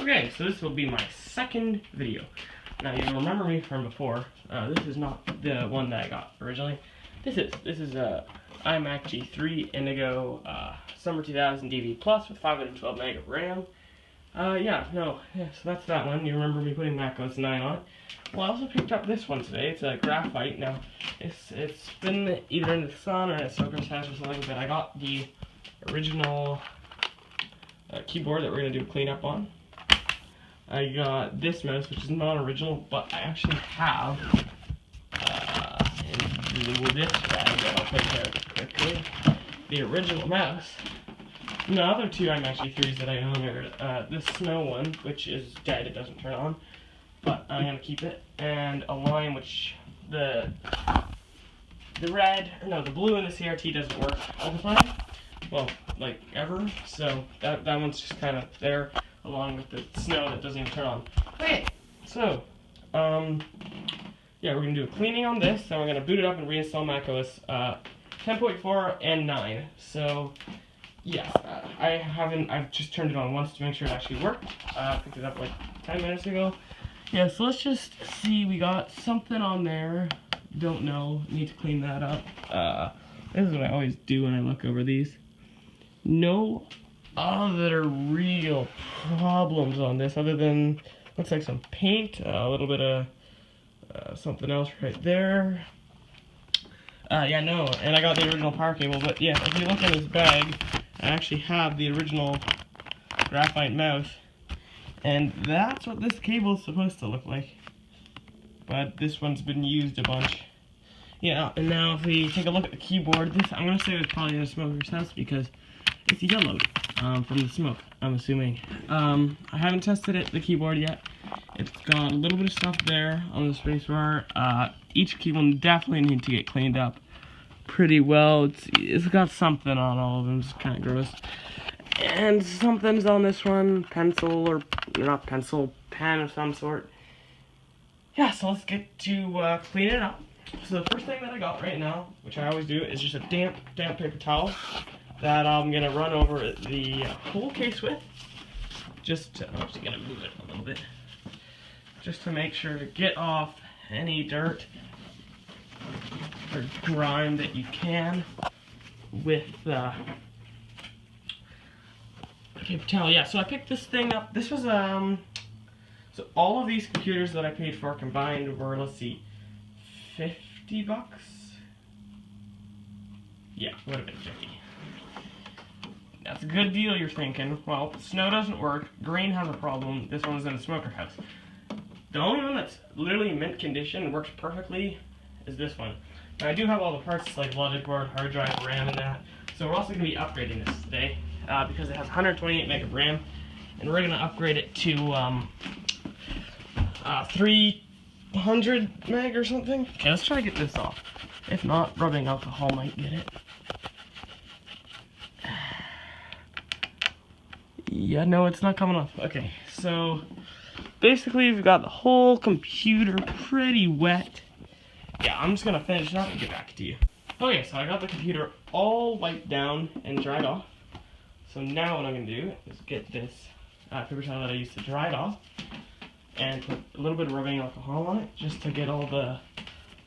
Okay, so this will be my second video. Now you'll remember me from before. This is not the one that I got originally. This is a iMac G3 Indigo Summer 2000 DV Plus with 512 meg of RAM. So that's that one. You remember me putting macOS 9 on it. Well, I also picked up this one today. It's a graphite. Now, it's been either in the sun or in a soaker's house or something, but I got the original keyboard that we're going to do a cleanup on. I got this mouse, which is non-original, but I actually have in this bag that I'll put there quickly, the original mouse. The other two iMac G3s that I own are the snow one, which is dead, it doesn't turn on, but I'm going to keep it, and a line which the blue in the CRT doesn't work all the time, well, like ever, so that one's just kind of there, along with the snow that doesn't even turn on. Okay, so, we're going to do a cleaning on this, and we're going to boot it up and reinstall macOS 10.4 and 9, so... Yes, I've just turned it on once to make sure it actually worked. I picked it up like 10 minutes ago. Yeah, so let's just see, we got something on there. Don't know, need to clean that up. This is what I always do when I look over these. No other real problems on this other than, looks like some paint, a little bit of something else right there. And I got the original power cable, but yeah, if you look in this bag, I actually have the original graphite mouse, and that's what this cable is supposed to look like. But this one's been used a bunch. Yeah, and now if we take a look at the keyboard, this I'm gonna say it was probably in a smoker's house because it's yellowed from the smoke, I'm assuming. I haven't tested the keyboard yet. It's got a little bit of stuff there on the spacebar. Each key will definitely need to get cleaned up pretty well. It's got something on all of them, it's kind of gross. And something's on this one, pen of some sort. Yeah, so let's get to clean it up. So the first thing that I got right now, which I always do, is just a damp paper towel that I'm gonna run over the whole case with. I'm just gonna move it a little bit, just to make sure to get off any dirt or grime that you can with the paper towel. Yeah, so I picked this thing up. This was so all of these computers that I paid for combined were, let's see, $50. Yeah, would have been 50. That's a good deal, you're thinking. Well, snow doesn't work, green has a problem, this one's in a smoker house. The only one that's literally mint condition and works perfectly is this one. Now, I do have all the parts like logic board, hard drive, RAM, and that. So we're also going to be upgrading this today because it has 128 meg of RAM, and we're going to upgrade it to 300 meg or something. Okay, let's try to get this off. If not, rubbing alcohol might get it. Yeah, no, it's not coming off. Okay, so basically we've got the whole computer pretty wet. Yeah, I'm just gonna finish it up and get back to you. Okay, so I got the computer all wiped down and dried off. So now what I'm gonna do is get this paper towel that I used to dry it off and put a little bit of rubbing alcohol on it just to get all the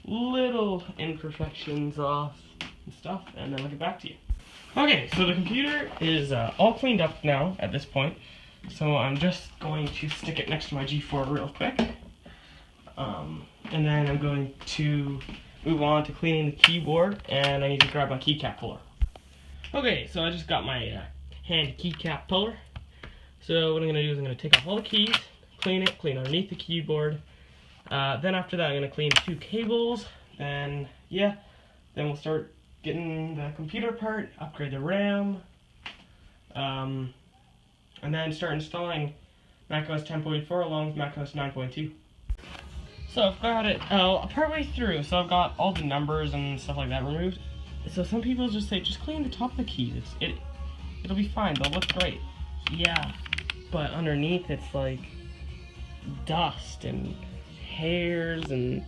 little imperfections off and stuff, and then I'll get back to you. Okay, so the computer is all cleaned up now at this point, so I'm just going to stick it next to my G4 real quick, and then I'm going to move on to cleaning the keyboard, and I need to grab my keycap puller. Okay, so I just got my hand keycap puller. So what I'm going to do is I'm going to take off all the keys, clean underneath the keyboard, then after that I'm going to clean 2 cables, then we'll start getting the computer apart, upgrade the RAM, and then start installing macOS 10.4 along with macOS 9.2. So I've got it partway through, so I've got all the numbers and stuff like that removed. So some people just say, just clean the top of the keys, it'll be fine, they'll look great. Yeah, but underneath it's like dust and hairs and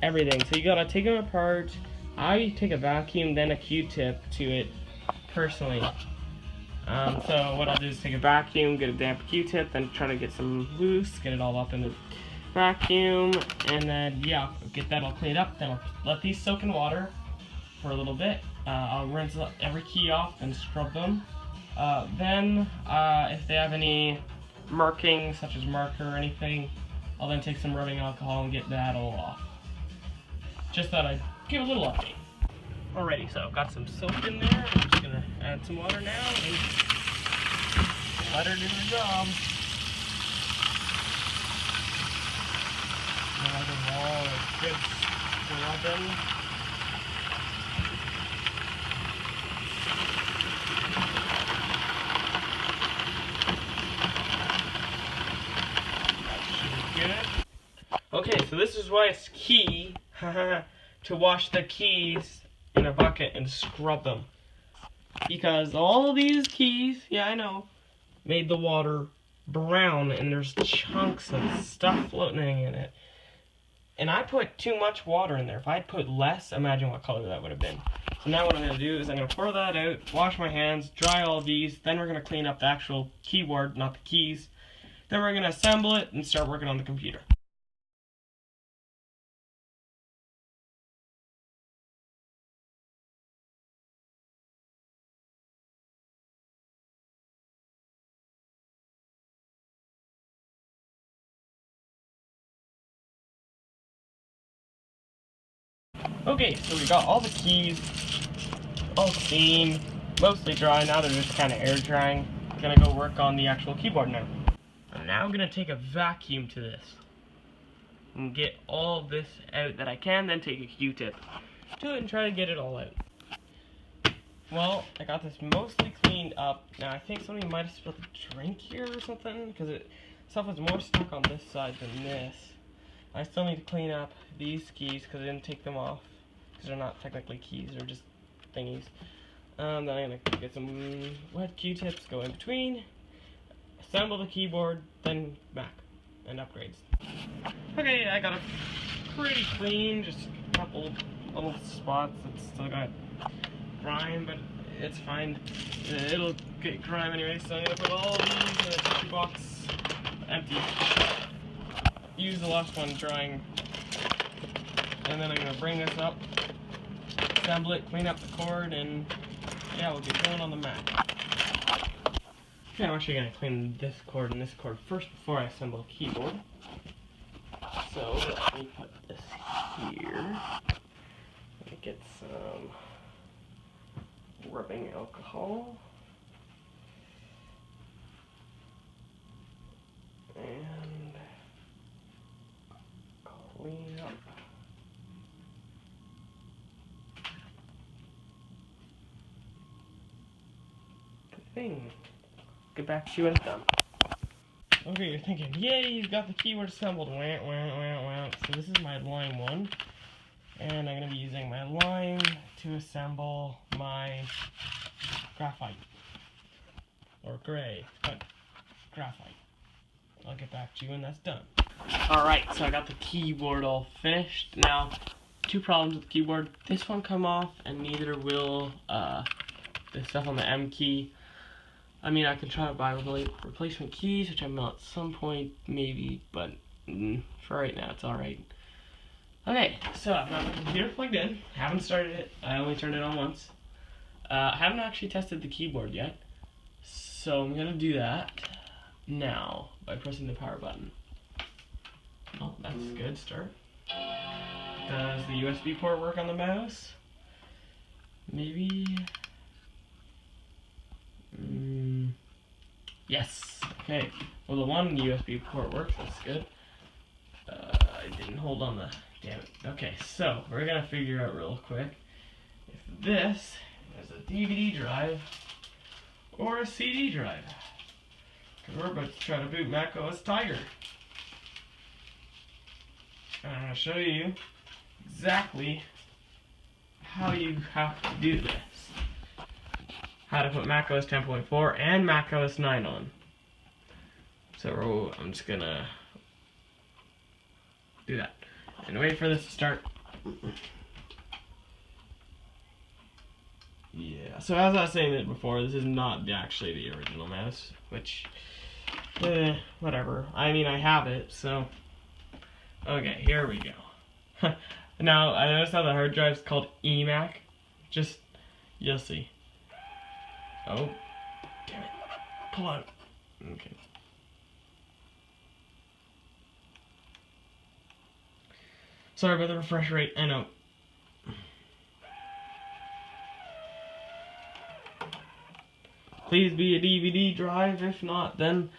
everything, so you gotta take them apart. I take a vacuum, then a Q-tip to it personally, So what I'll do is take a vacuum, get a damp Q-tip, then try to get some loose, get it all up in the vacuum, and then yeah, get that all cleaned up. Then I'll let these soak in water for a little bit. I'll rinse every key off and scrub them. Then if they have any markings, such as marker or anything, I'll then take some rubbing alcohol and get that all off. Just thought I'd give a little update. Alrighty, so I've got some soap in there. I'm just gonna add some water now and let her do her job. Now the wall is good scrubbing. That should be good. Okay, so this is why it's key to wash the keys in a bucket and scrub them, because all these keys, yeah I know, made the water brown and there's chunks of stuff floating in it, and I put too much water in there. If I'd put less, imagine what color that would have been. So now what I'm going to do is I'm going to pour that out, wash my hands, dry all these, then we're going to clean up the actual keyboard, not the keys, then we're going to assemble it and start working on the computer. Okay, so we got all the keys all clean, mostly dry. Now they're just kind of air drying. I'm gonna go work on the actual keyboard now. And now I'm gonna take a vacuum to this and get all this out that I can, then take a Q-tip to it and try to get it all out. Well, I got this mostly cleaned up. Now I think somebody might have spilled a drink here or something, because stuff was more stuck on this side than this. I still need to clean up these keys because I didn't take them off, because they're not technically keys, they're just thingies. Then I'm going to get some wet Q-tips, go in between, assemble the keyboard, then back, and upgrades. Okay, I got it pretty clean, just a couple little spots that still got grime, but it's fine. It'll get grime anyway, so I'm going to put all these in a tissue box, empty. Use the last one drying, and then I'm going to bring this up, assemble it, clean up the cord, and yeah, we'll get going on the Mac. Okay, I'm actually going to clean this cord and this cord first before I assemble the keyboard. So let me put this here. Let me get some rubbing alcohol. And clean up. Good thing. Get back to you when it's done. Okay, you're thinking, yay, he's got the keyboard assembled. Wah, wah, wah, wah. So this is my lime one. And I'm going to be using my lime to assemble my graphite. Or gray, but graphite. I'll get back to you when that's done. Alright, so I got the keyboard all finished. Now, two problems with the keyboard. This one come off, and neither will the stuff on the M key. I mean, I could try to buy replacement keys, which I will at some point, maybe, but for right now, it's alright. Okay, so I've got my computer plugged in. Haven't started it. I only turned it on once. I haven't actually tested the keyboard yet, so I'm going to do that now by pressing the power button. Oh, that's a good start. Does the USB port work on the mouse? Maybe. Yes. Okay. Well, the one USB port works. That's good. I didn't hold on the. Damn it. Okay, so we're gonna figure out real quick if this is a DVD drive or a CD drive. Because we're about to try to boot Mac OS Tiger. And I'm going to show you exactly how you have to do this. How to put Mac OS 10.4 and Mac OS 9 on. So I'm just going to do that. And wait for this to start. Yeah, so as I was saying before, this is not actually the original mouse, which, whatever. I mean, I have it, so. Okay, here we go. Now, I noticed how the hard drive is called iMac. Just, you'll see. Oh, damn it. Pull out. Okay. Sorry about the refresh rate, I know. Please be a DVD drive, if not, then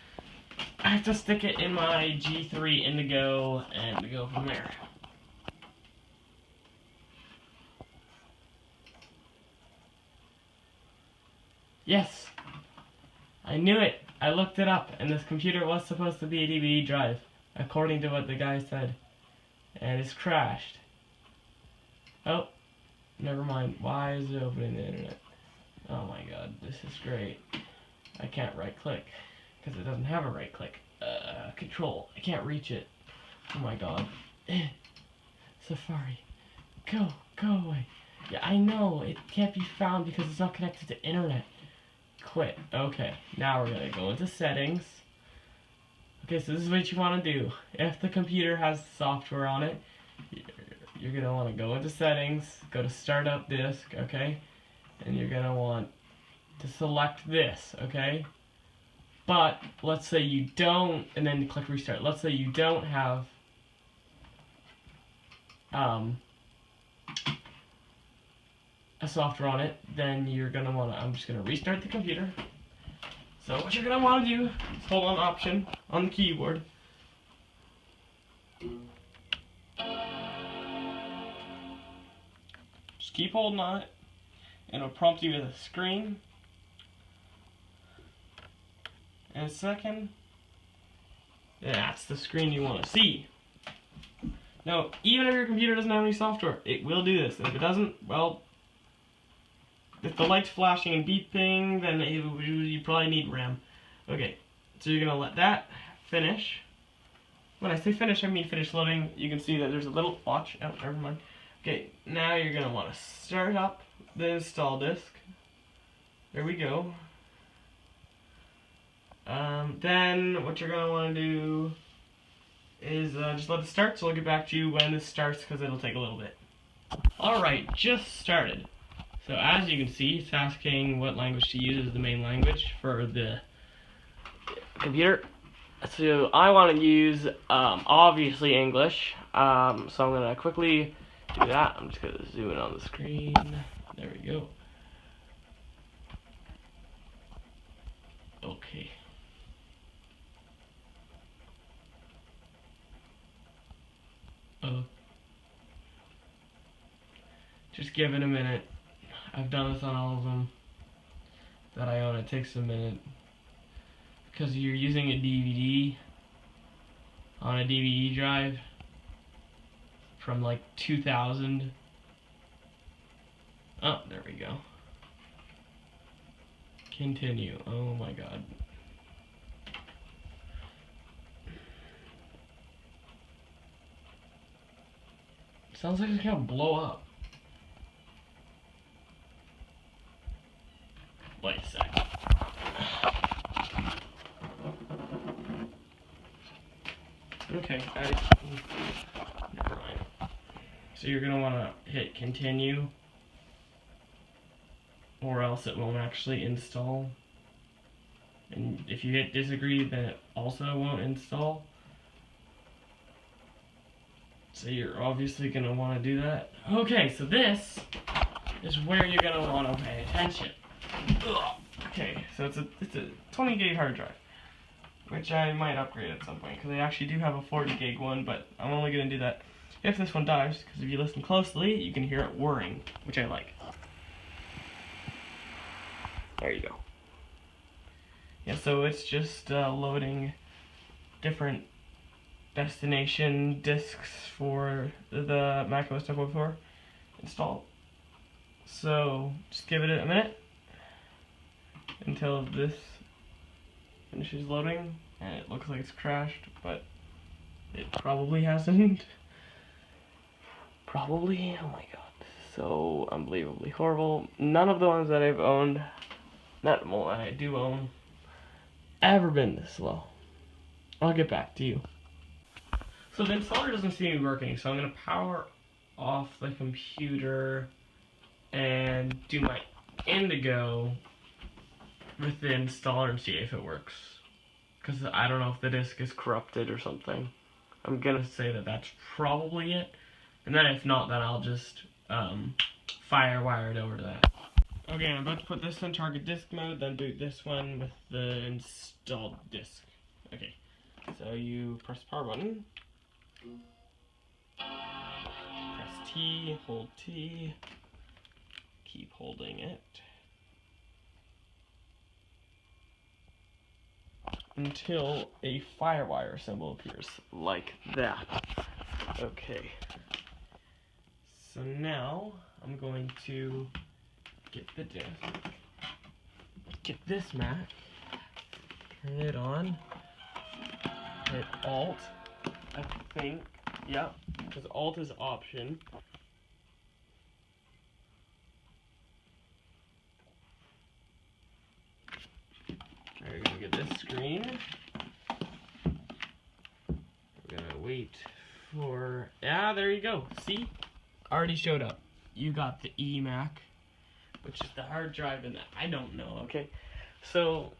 I have to stick it in my G3 Indigo and go from there. Yes, I knew it. I looked it up, and this computer was supposed to be a DVD drive, according to what the guy said. And it's crashed. Oh, never mind. Why is it opening the internet? Oh my god, this is great. I can't right click, because it doesn't have a right click. Control. I can't reach it. Oh my god. Safari. Go away. Yeah, I know, it can't be found because it's not connected to internet. Quit. Okay, now we're gonna go into settings. Okay, so this is what you want to do. If the computer has software on it, you're gonna want to go into settings, go to startup disk, okay? And you're gonna want to select this, okay? But let's say you don't, and then click restart. Let's say you don't have a software on it, then you're gonna wanna, I'm just gonna restart the computer. So what you're gonna wanna do is hold on Option on the keyboard. Just keep holding on it, and it'll prompt you with a screen. In a second, that's the screen you want to see. Now, even if your computer doesn't have any software, it will do this. And if it doesn't, well, if the light's flashing and beeping, then you probably need RAM. Okay, so you're gonna let that finish. When I say finish, I mean finish loading. You can see that there's a little watch. Oh, never mind. Okay, now you're gonna want to start up the install disk. There we go. Then what you're gonna want to do is just let it start. So I'll get back to you when this starts because it'll take a little bit. All right, just started. So as you can see, it's asking what language to use as the main language for the computer. So I want to use obviously English. So I'm gonna quickly do that. I'm just gonna zoom in on the screen. There we go. Okay. Just give it a minute. I've done this on all of them that I own. It takes a minute because you're using a DVD on a DVD drive from like 2000. Oh, there we go. Continue. Oh my god. Sounds like it's gonna blow up. Wait a sec. Okay, never mind. So you're gonna wanna hit continue, or else it won't actually install. And if you hit disagree, then it also won't install. So you're obviously gonna wanna do that. Okay, so this is where you're gonna wanna pay attention. Ugh. Okay, so it's a 20 gig hard drive, which I might upgrade at some point because I actually do have a 40 gig one, but I'm only gonna do that if this one dies, because if you listen closely, you can hear it whirring, which I like. There you go. Yeah, so it's just loading different destination disks for the Mac OS 10.4 install. So just give it a minute until this finishes loading, and it looks like it's crashed, but it probably hasn't. Probably. Oh my god, this is so unbelievably horrible. None of the ones that I've owned, not well, I do own, ever been this slow. I'll get back to you. So the installer doesn't seem to be working, so I'm going to power off the computer and do my Indigo with the installer and see if it works. Because I don't know if the disk is corrupted or something. I'm going to say that that's probably it. And then if not, then I'll just FireWire it over to that. Okay, I'm about to put this in target disk mode, then boot this one with the installed disk. Okay, so you press the power button. Press T, hold T, keep holding it until a FireWire symbol appears, like that. Okay, so now I'm going to get the disk, get this Mac, turn it on, hit Alt, I think, yep, because Alt is option. We're gonna get this screen. We're gonna wait for, there you go, see? Already showed up. You got the iMac, which is the hard drive in that, I don't know, okay? So,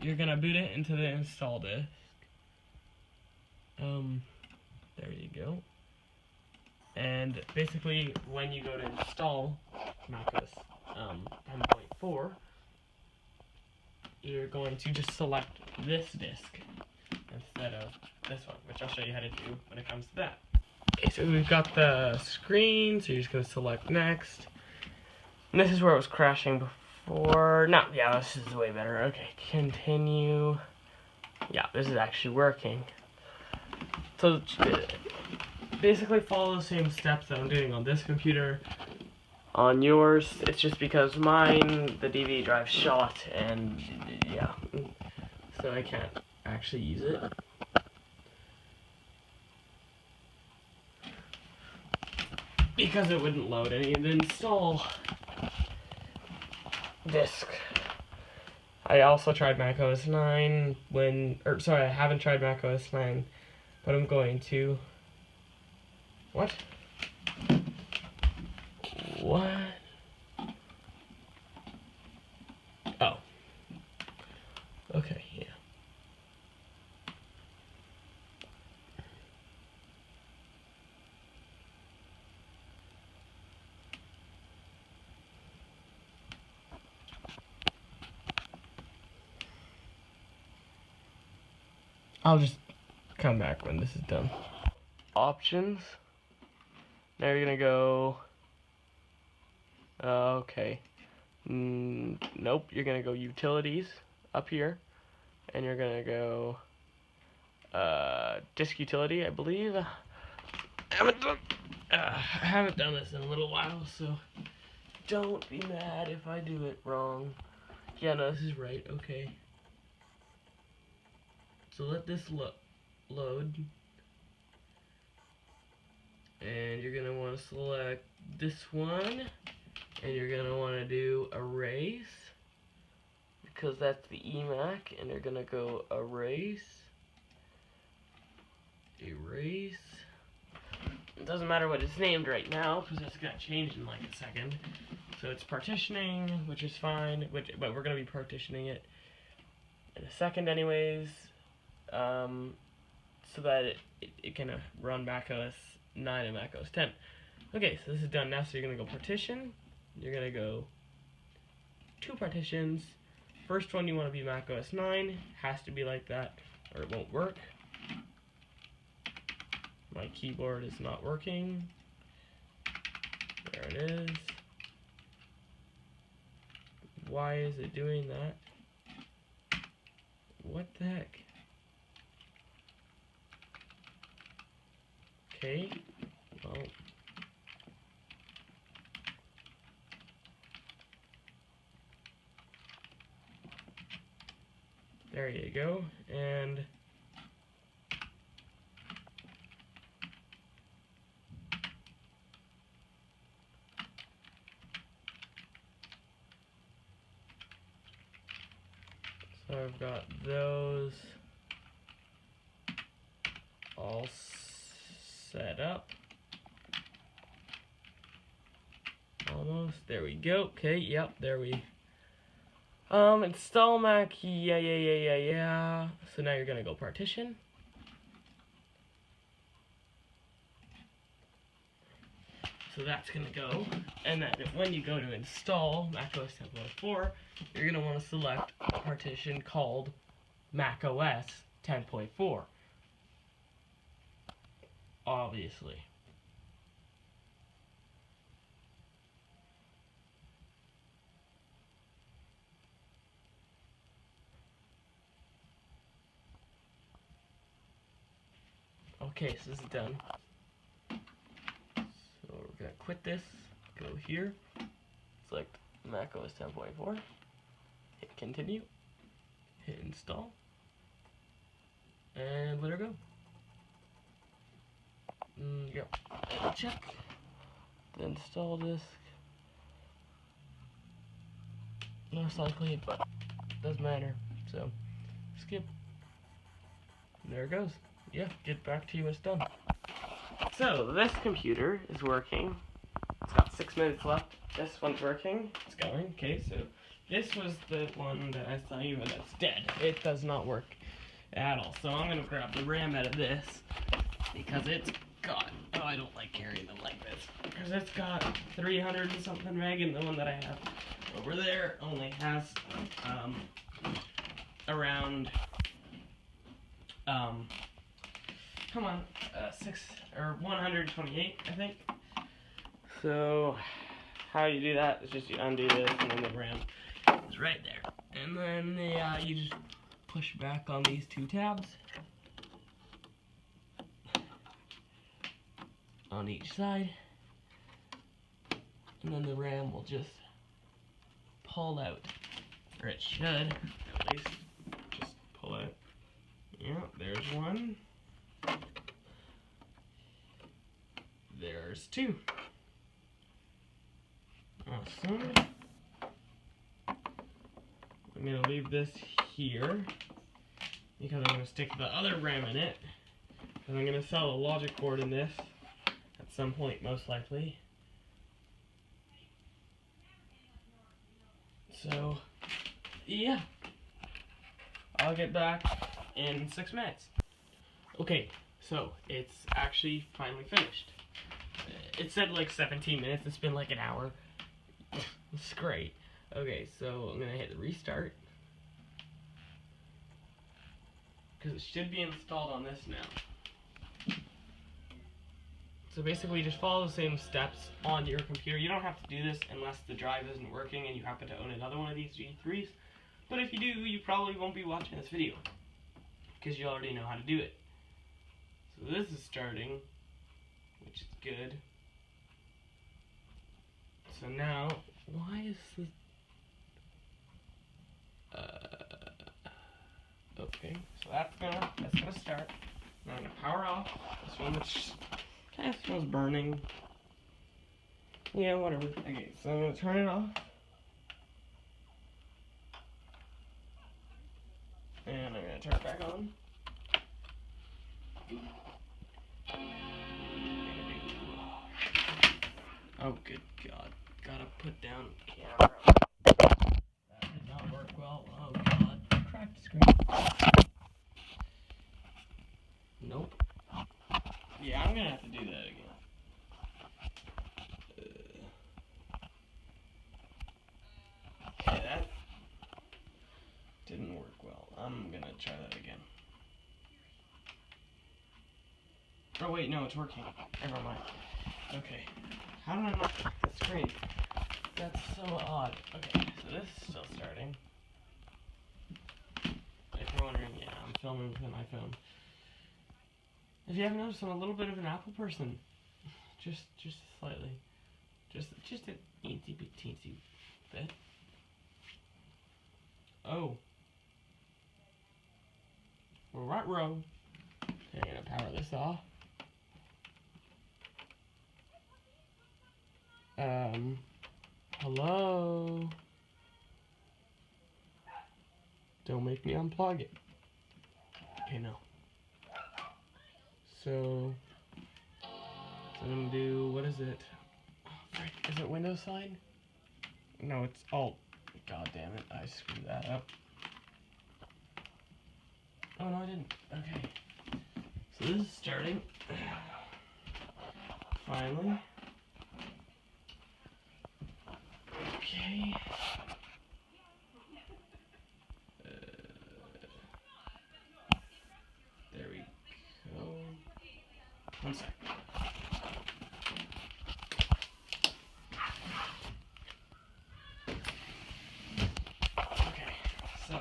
you're gonna boot it into the install disk. There you go. And basically, when you go to install macOS 10.4, you're going to just select this disk instead of this one, which I'll show you how to do when it comes to that. Okay, so we've got the screen, so you're just going to select next. And this is where it was crashing before. No, yeah, this is way better. Okay, continue. Yeah, this is actually working. So basically follow the same steps that I'm doing on this computer. On yours, it's just because mine, the DVD drive shot, and yeah, so I can't actually use it. Because it wouldn't load any of the install disk. I also tried macOS 9 I haven't tried macOS 9, but I'm going to. What? What? Oh. Okay, yeah. I'll just come back when this is done. Options. Now you're gonna go. Okay. Nope. You're gonna go utilities up here, and you're gonna go disk utility, I believe. I haven't done this in a little while, so don't be mad if I do it wrong. Yeah, no, this is right. Okay. So let this load. And you're going to want to select this one. And you're going to want to do erase. Because that's the iMac. And you're going to go erase. Erase. It doesn't matter what it's named right now, because it's going to change in like a second. So it's partitioning, which is fine. But we're going to be partitioning it in a second anyways. So that it can run macOS 9 and macOS 10. Okay, so this is done now, so you're going to go partition. You're going to go two partitions. First one you want to be macOS 9. Has to be like that or it won't work. My keyboard is not working. There it is. Why is it doing that? What the heck? Okay, well, there you go, and those all set up. Almost. There we go. Okay, yep, there we. Install Mac. Yeah. So now you're gonna go partition. So that's gonna go, and then when you go to install macOS 10.4, you're gonna want to select a partition called macOS 10.4. Obviously. Okay, so this is done. So we're gonna quit this, go here, select macOS 10.4, hit continue, hit install, and let her go. Go. Check the install disk. Most likely, but doesn't matter. So skip. There it goes. Yeah, get back to you when it's done. So this computer is working. It's got 6 minutes left. This one's working. It's going. Okay, so this was the one that I saw you that's dead. It does not work at all. So I'm gonna grab the RAM out of this because it's got. Oh, I don't like carrying them like this because it's got 300 and something meg, and the one that I have over there only has around 128, I think. So how you do that is just you undo this, and then the RAM is right there, and then you just push back on these two tabs on each side, and then the RAM will just pull out, or it should at least just pull out. Yeah, there's one. There's two. Awesome. I'm gonna leave this here because I'm gonna stick the other RAM in it, and I'm gonna sell a logic board in this at some point, most likely. So, yeah, I'll get back in 6 minutes. Okay, so it's actually finally finished. It said like 17 minutes, it's been like an hour. It's great. Okay, so I'm gonna hit restart, because it should be installed on this now. So basically just follow the same steps on your computer. You don't have to do this unless the drive isn't working and you happen to own another one of these G3s. But if you do, you probably won't be watching this video, because you already know how to do it. So this is starting, which is good. So now, why is this? Okay, so that's gonna start. Now I'm gonna power off this one, which kind of smells burning. Yeah, whatever. Okay, so I'm gonna turn it off. And I'm gonna turn it back on. Oh, good God. Gotta put down the camera. That did not work well. Oh, God. Cracked the screen. Nope. Yeah, I'm gonna have to do that again. Okay, that didn't work well. I'm gonna try that again. Oh, wait, no, it's working. Never mind. Okay. How did I not crack the screen? That's so odd. Okay, so this is still starting. If you're wondering, yeah, I'm filming with my phone. If you haven't noticed, I'm a little bit of an Apple person. Just slightly. Just an teensy bit. Oh. We're right row. Okay, I'm gonna power this off. Hello? Don't make me unplug it. Okay, no. So I'm gonna do, what is it? Oh, frick, is it Windows side? No, it's Alt. God damn it, I screwed that up. Oh no, I didn't. Okay. So this is starting. Finally. Okay. There we go. One sec. Okay, so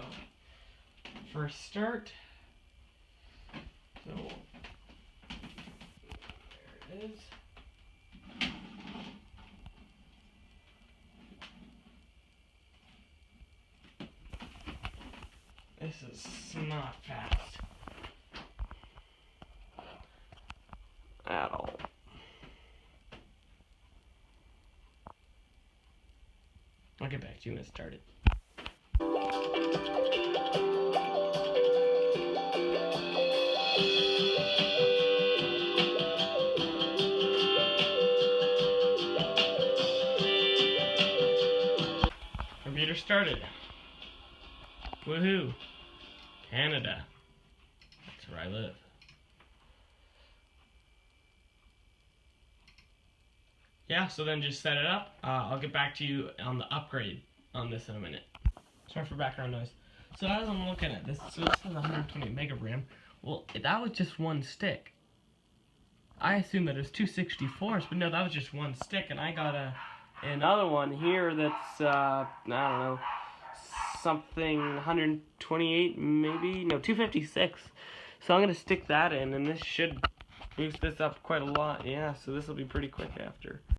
first start. So there it is. This is not fast at all. I'll get back to you when it's started. Computer started. Woohoo! Canada. That's where I live. Yeah, so then just set it up. I'll get back to you on the upgrade on this in a minute. Sorry for background noise. So as I'm looking at this, so this has 128 meg of RAM. Well, that was just one stick. I assumed that it was 264s, but no, that was just one stick, and I got another one here that's, I don't know, something 128 maybe? No, 256. So I'm going to stick that in, and this should boost this up quite a lot. Yeah, so this will be pretty quick after.